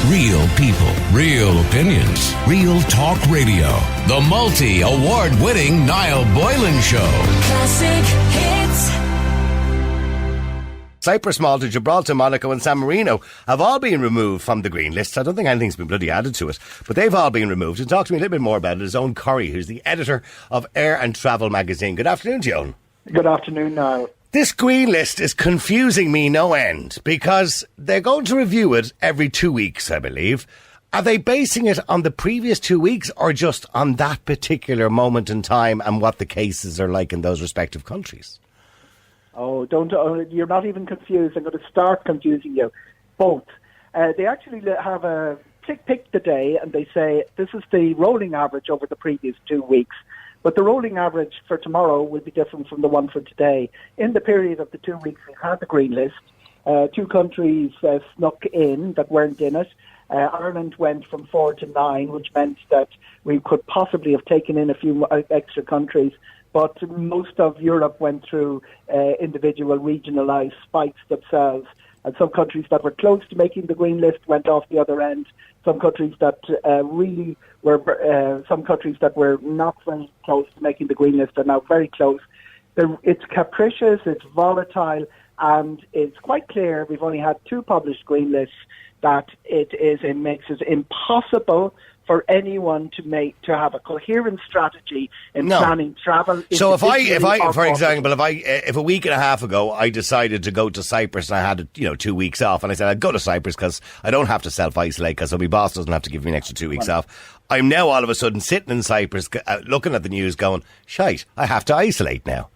Real people, real opinions, real talk radio. The multi-award-winning Niall Boylan Show. Classic hits. Cyprus, Malta, Gibraltar, Monaco and San Marino have all been removed from the green list. I don't think anything's been bloody added to it, but they've all been removed. And talk to me a little bit more about it is Eoghan Corry, who's the editor of Air and Travel magazine. Good afternoon to you, Eoghan. Good afternoon, Niall. This green list is confusing me no end because they're going to review it every 2 weeks, I believe. Are they basing it on the previous 2 weeks or just on that particular moment in time and what the cases are like in those respective countries? Oh, you're not even confused. I'm going to start confusing you. Both. They actually have a pick the day and they say this is the rolling average over the previous 2 weeks. But the rolling average for tomorrow will be different from the one for today. In the period of the 2 weeks we've had the green list, 2 countries snuck in that weren't in it. Ireland went from 4 to 9, which meant that we could possibly have taken in a few extra countries. But most of Europe went through individual regionalised spikes themselves. And some countries that were close to making the green list went off the other end. Some countries that some countries that were not very close to making the green list are now very close. It's capricious, it's volatile, and it's quite clear, we've only had 2 published green lists, that it makes it impossible for anyone to have a coherent strategy in planning travel. So if for example, if a week and a half ago I decided to go to Cyprus and I had 2 weeks off, and I said I'd go to Cyprus because I don't have to self-isolate because my boss doesn't have to give me an extra 2 weeks off. I'm now all of a sudden sitting in Cyprus looking at the news going, shite, I have to isolate now.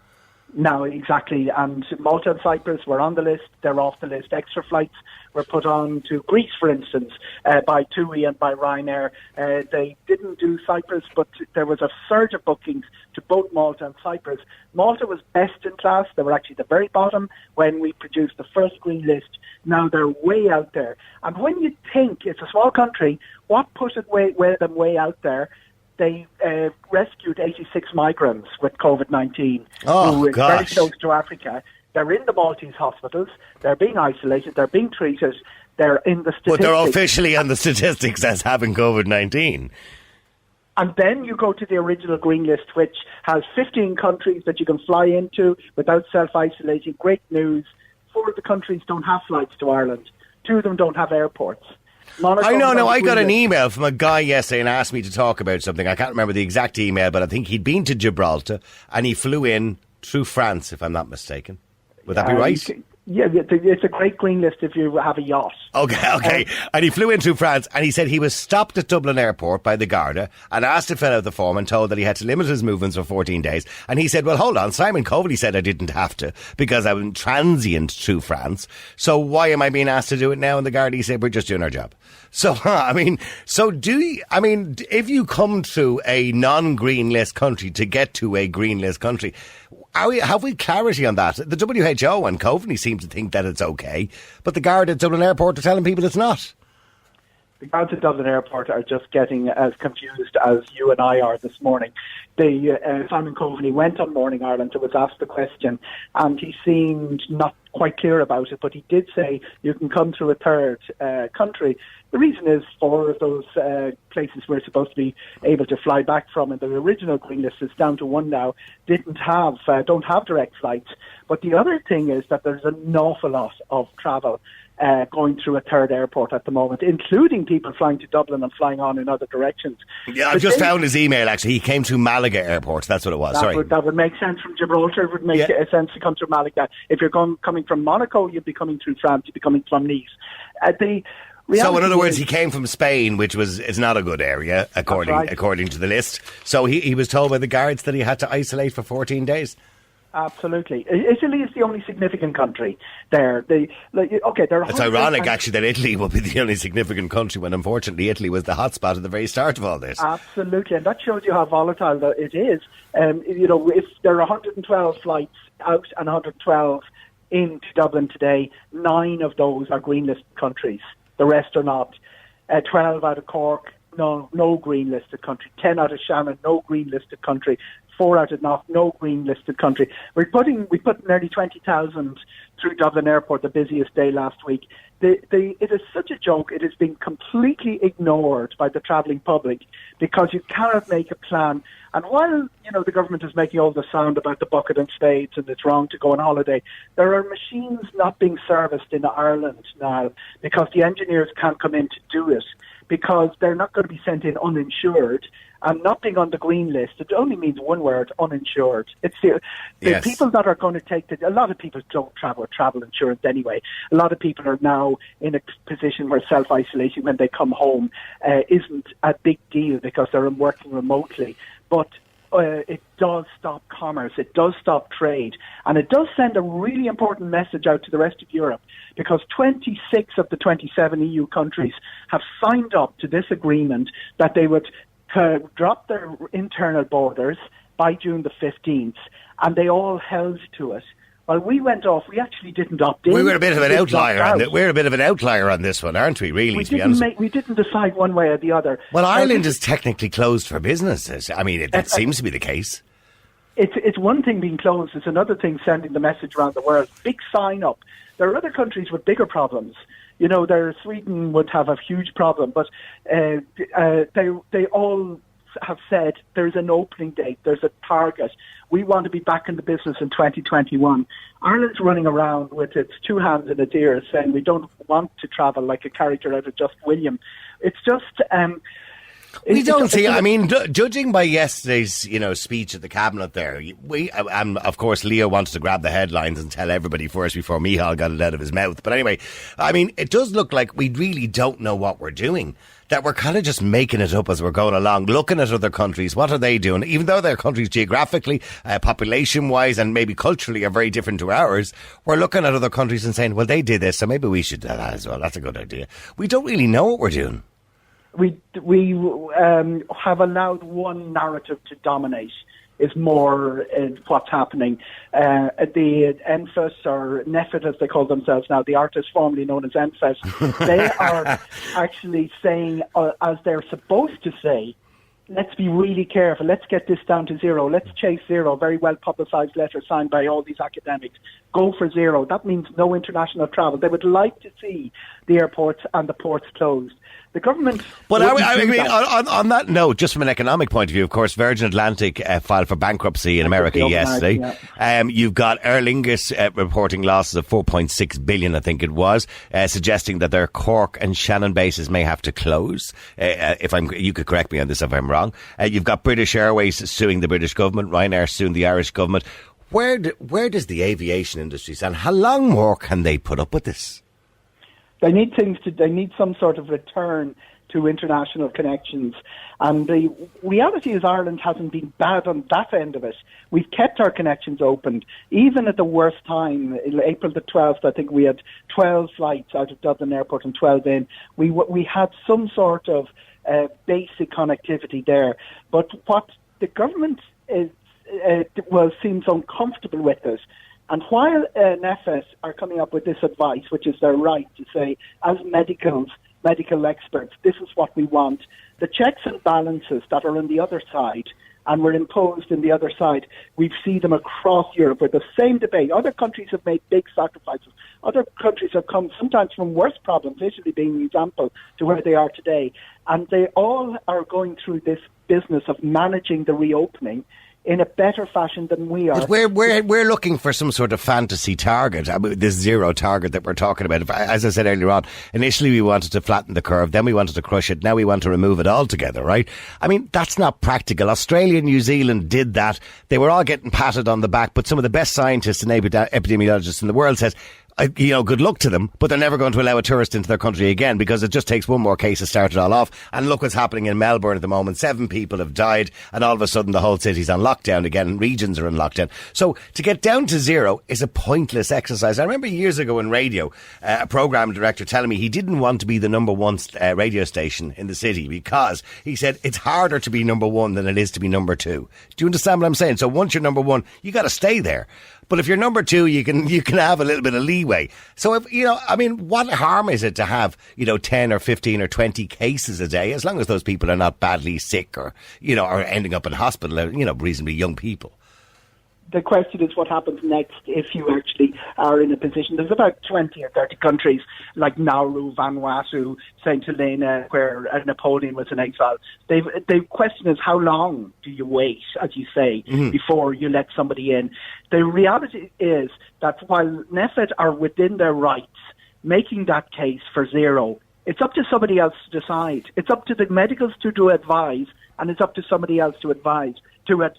No, exactly. And Malta and Cyprus were on the list. They're off the list. Extra flights were put on to Greece, for instance, by TUI and by Ryanair. They didn't do Cyprus, but there was a surge of bookings to both Malta and Cyprus. Malta was best in class. They were actually the very bottom when we produced the first green list. Now they're way out there. And when you think it's a small country, what put them way out there? They rescued 86 migrants with COVID-19 who were very close to Africa. They're in the Maltese hospitals. They're being isolated. They're being treated. They're in the statistics. But they're officially on the statistics as having COVID-19. And then you go to the original green list, which has 15 countries that you can fly into without self-isolating. Great news. 4 of the countries don't have flights to Ireland. 2 of them don't have airports. Monaco, I got an email from a guy yesterday and asked me to talk about something. I can't remember the exact email, but I think he'd been to Gibraltar and he flew in through France, if I'm not mistaken. Would that be right? Yeah, it's a great green list if you have a yacht. Okay. And he flew in through France and he said he was stopped at Dublin Airport by the Garda and asked to fill out the form and told that he had to limit his movements for 14 days. And he said, well, hold on, Simon Coveney said I didn't have to because I was transient through France. So why am I being asked to do it now? And the Garda said, we're just doing our job. So, if you come to a non-green list country to get to a green list country, have we clarity on that? The WHO and Coveney seem to think that it's okay, but the guard at Dublin Airport are telling people it's not. The guards at Dublin Airport are just getting as confused as you and I are this morning. Simon Coveney went on Morning Ireland and was asked the question, and he seemed not quite clear about it, but he did say you can come through a third country. The reason is 4 of those places we're supposed to be able to fly back from in the original green list is down to 1 now, don't have direct flights. But the other thing is that there's an awful lot of travel going through a third airport at the moment, including people flying to Dublin and flying on in other directions. Yeah, I've just found his email, actually. He came to Malaga Airport. That's what it was. That would make sense from Gibraltar. It would make sense to come through Malaga. If you're coming from Monaco, you'd be coming through France. You'd be coming from Nice. So in other words, he came from Spain, which is not a good area, according to the list. So he was told by the guards that he had to isolate for 14 days. Absolutely. Italy is the only significant country there. It's ironic, actually, that Italy will be the only significant country when, unfortunately, Italy was the hotspot at the very start of all this. Absolutely, and that shows you how volatile it is. If there are 112 flights out and 112 into Dublin today, 9 of those are green list countries. The rest are not. 12 out of Cork, no green listed country. 10 out of Shannon, no green listed country. 4 out of Knock, no green listed country. We put nearly 20,000 through Dublin Airport, the busiest day last week. It is such a joke. It has been completely ignored by the travelling public because you cannot make a plan. And while, the government is making all the sound about the bucket and spades and it's wrong to go on holiday, there are machines not being serviced in Ireland now because the engineers can't come in to do it because they're not going to be sent in uninsured. And not being on the green list, it only means one word, uninsured. It's the Yes. people that are going to take a lot of people don't travel with travel insurance anyway. A lot of people are now in a position where self-isolation when they come home isn't a big deal because they're working remotely. But it does stop commerce, it does stop trade, and it does send a really important message out to the rest of Europe because 26 of the 27 EU countries have signed up to this agreement that they would drop their internal borders by June the 15th, and they all held to it. Well, we went off. We actually didn't opt in. We were a bit of an outlier. We're a bit of an outlier on this one, aren't we? Really, we didn't decide one way or the other. Well, Ireland is technically closed for businesses. I mean, that seems to be the case. It's one thing being closed. It's another thing sending the message around the world. Big sign up. There are other countries with bigger problems. Sweden would have a huge problem, but they all have said there's an opening date, there's a target. We want to be back in the business in 2021. Ireland's running around with its two hands in its ears saying we don't want to travel like a character out of Just William. It's just... we don't see. I mean, judging by yesterday's, speech at the cabinet, there, and of course, Leo wanted to grab the headlines and tell everybody first before Michal got it out of his mouth. But anyway, I mean, it does look like we really don't know what we're doing. That we're kind of just making it up as we're going along, looking at other countries. What are they doing? Even though their countries geographically, population-wise, and maybe culturally are very different to ours, we're looking at other countries and saying, well, they did this, so maybe we should do that as well. That's a good idea. We don't really know what we're doing. We have allowed one narrative to dominate. Is more what's happening. The NFUS, or NEFIT as they call themselves now, the artists formerly known as NFUS, they are actually saying, as they're supposed to say, let's be really careful, let's get this down to zero, let's chase zero, very well publicised letter signed by all these academics, go for zero. That means no international travel. They would like to see the airports and the ports closed. The government... But on that note, just from an economic point of view, of course, Virgin Atlantic filed for bankruptcy in America yesterday. Yeah. You've got Aer Lingus reporting losses of 4.6 billion, I think it was, suggesting that their Cork and Shannon bases may have to close. You could correct me on this if I'm wrong. You've got British Airways suing the British government, Ryanair suing the Irish government. Where does the aviation industry stand? How long more can they put up with this? They need some sort of return to international connections. And the reality is Ireland hasn't been bad on that end of it. We've kept our connections open. Even at the worst time, April the 12th, I think we had 12 flights out of Dublin Airport and 12 in. We had some sort of basic connectivity there. But what the government seems uncomfortable with it. And while NFS are coming up with this advice, which is their right to say, as medical experts, this is what we want, the checks and balances that are on the other side and were imposed in the other side, we see them across Europe with the same debate. Other countries have made big sacrifices. Other countries have come sometimes from worse problems, Italy being an example, to where they are today. And they all are going through this business of managing the reopening in a better fashion than we are. But we're looking for some sort of fantasy target, this zero target that we're talking about. As I said earlier on, initially we wanted to flatten the curve, then we wanted to crush it, now we want to remove it altogether, right? I mean, that's not practical. Australia and New Zealand did that. They were all getting patted on the back, but some of the best scientists and epidemiologists in the world says, good luck to them, but they're never going to allow a tourist into their country again because it just takes one more case to start it all off. And look what's happening in Melbourne at the moment. 7 people have died and all of a sudden the whole city's on lockdown again and regions are on lockdown. So to get down to zero is a pointless exercise. I remember years ago in radio, a programme director telling me he didn't want to be the number one radio station in the city because he said it's harder to be number one than it is to be number two. Do you understand what I'm saying? So once you're number one, you got to stay there. But if you're number two, you can have a little bit of leeway. So what harm is it to have, 10 or 15 or 20 cases a day, as long as those people are not badly sick or, are ending up in hospital, reasonably young people? the question is what happens next if you actually are in a position. There's about 20 or 30 countries like Nauru, Vanuatu, St. Helena, where Napoleon was in exile. The question is, how long do you wait, as you say, before you let somebody in? The reality is that while NPHET are within their rights, making that case for zero, it's up to somebody else to decide. It's up to the medicals to advise, and it's up to somebody else to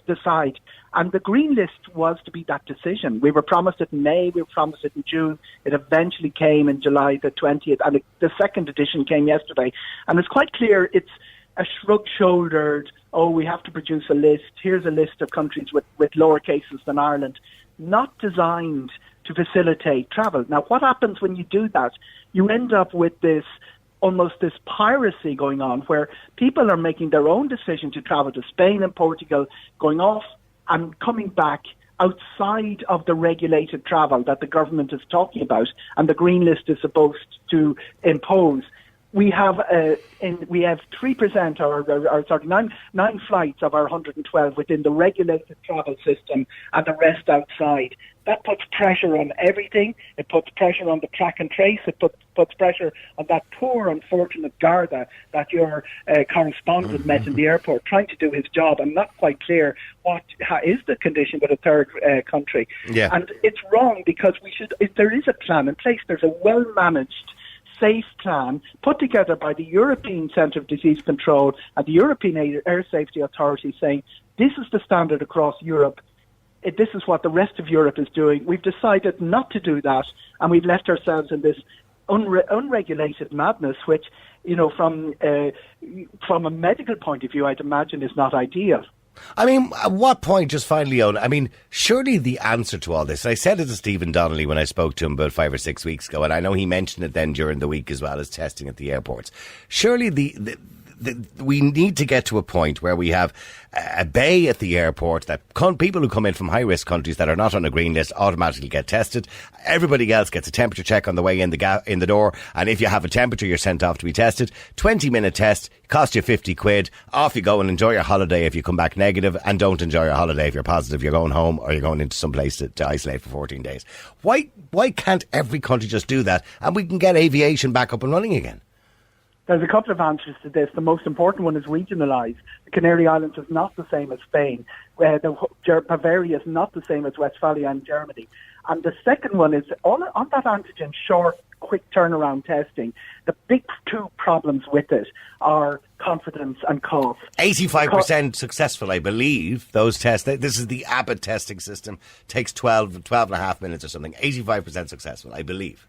decide. And the green list was to be that decision. We were promised it in May, we were promised it in June. It eventually came in July the 20th, and the second edition came yesterday. And it's quite clear it's a shrug-shouldered, we have to produce a list. Here's a list of countries with lower cases than Ireland, not designed to facilitate travel. Now, what happens when you do that? You end up with almost this piracy going on where people are making their own decision to travel to Spain and Portugal, going off and coming back outside of the regulated travel that the government is talking about and the green list is supposed to impose. We have 3% or 9 flights of our 112 within the regulated travel system and the rest outside. That puts pressure on everything. It puts pressure on the track and trace. It puts pressure on that poor, unfortunate Garda that your correspondent met in the airport trying to do his job and not quite clear how is the condition with a third country. Yeah. And it's wrong because if there is a plan in place, there's a well-managed safe plan put together by the European Centre of Disease Control and the European Air Safety Authority saying this is the standard across Europe. This is what the rest of Europe is doing. We've decided not to do that, and we've left ourselves in this unregulated madness, which, from a medical point of view, I'd imagine is not ideal. I mean, at what point, just finally, Eoghan, I mean, surely the answer to all this, I said it to Stephen Donnelly when I spoke to him about 5 or 6 weeks ago, and I know he mentioned it then during the week as well as testing at the airports. Surely we need to get to a point where we have a bay at the airport that people who come in from high-risk countries that are not on a green list automatically get tested. Everybody else gets a temperature check on the way in the door, and if you have a temperature, you're sent off to be tested. 20-minute test, cost you 50 quid. Off you go and enjoy your holiday if you come back negative, and don't enjoy your holiday if you're positive. You're going home or you're going into some place to isolate for 14 days. Why can't every country just do that and we can get aviation back up and running again? There's a couple of answers to this. The most important one is regionalised. The Canary Islands is not the same as Spain. Bavaria is not the same as Westphalia and Germany. And the second one is, on that antigen short, quick turnaround testing, the big two problems with it are confidence and cost. 85% successful, I believe, those tests. This is the Abbott testing system. Takes 12 and a half minutes or something. 85% successful, I believe.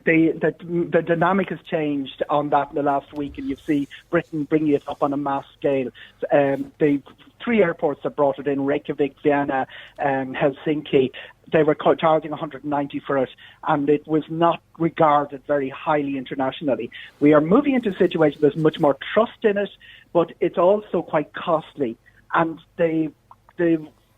The dynamic has changed on that in the last week, and you see Britain bringing it up on a mass scale. The 3 airports that brought it in, Reykjavik, Vienna, Helsinki, they were charging 190 for it, and it was not regarded very highly internationally. We are moving into a situation where there's much more trust in it, but it's also quite costly. And the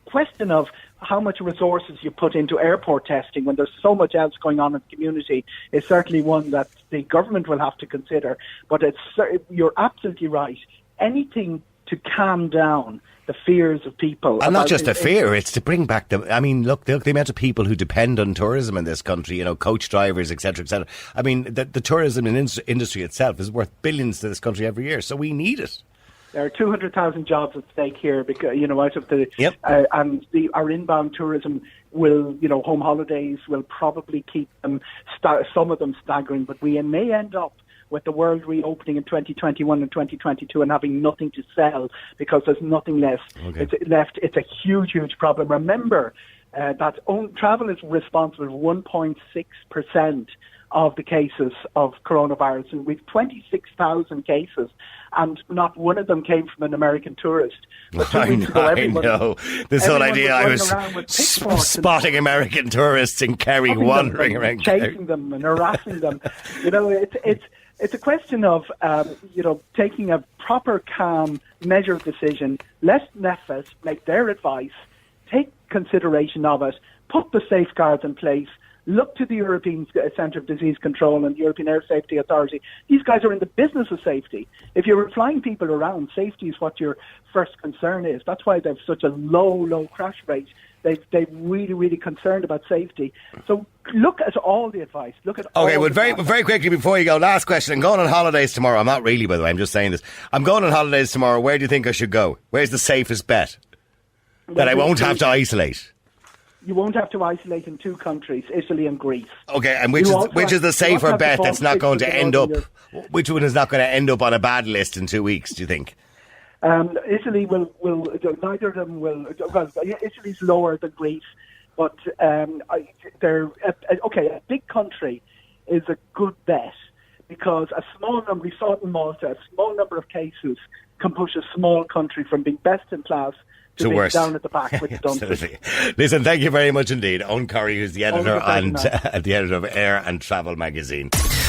question of how much resources you put into airport testing when there's so much else going on in the community is certainly one that the government will have to consider. But you're absolutely right. Anything to calm down the fears of people. And not just a fear, it's to bring back the amount of people who depend on tourism in this country, coach drivers, etc., etc. I mean, the tourism industry itself is worth billions to this country every year, so we need it. There are 200,000 jobs at stake here, because out of the yep. And our inbound tourism will, home holidays will probably keep them some of them staggering, but we may end up with the world reopening in 2021 and 2022 and having nothing to sell because there's nothing left. Okay. It's a huge, huge problem. Remember that travel is responsible for 1.6% of the cases of coronavirus, and we've 26,000 cases, and not one of them came from an American tourist. But 2 weeks ago, I know. This whole idea I was spotting American tourists in Kerry wandering around, chasing them and harassing them. It's a question of taking a proper, calm, measured decision. Let NPHET make their advice, take consideration of it, put the safeguards in place. Look to the European Centre of Disease Control and the European Air Safety Authority. These guys are in the business of safety. If you're flying people around, safety is what your first concern is. That's why they have such a low crash rate. They're really, really concerned about safety. So look at all the advice. Look at all Okay, well, the very quickly before you go, last question. I'm going on holidays tomorrow. I'm not really, by the way. I'm just saying this. I'm going on holidays tomorrow. Where do you think I should go? Where's the safest bet that I won't have to isolate? You won't have to isolate in 2 countries, Italy and Greece. Okay, and which is the safer bet that's not going to end up? Which one is not going to end up on a bad list in 2 weeks? Do you think? Italy will neither of them will. Well, Italy's lower than Greece, but they're okay. A big country is a good bet because a small number. We saw it in Malta. A small number of cases can push a small country from being best in class to being worse. down at the back with Absolutely. Listen, thank you very much indeed, Eoghan Corry, who's the editor and the editor of Air and Travel magazine.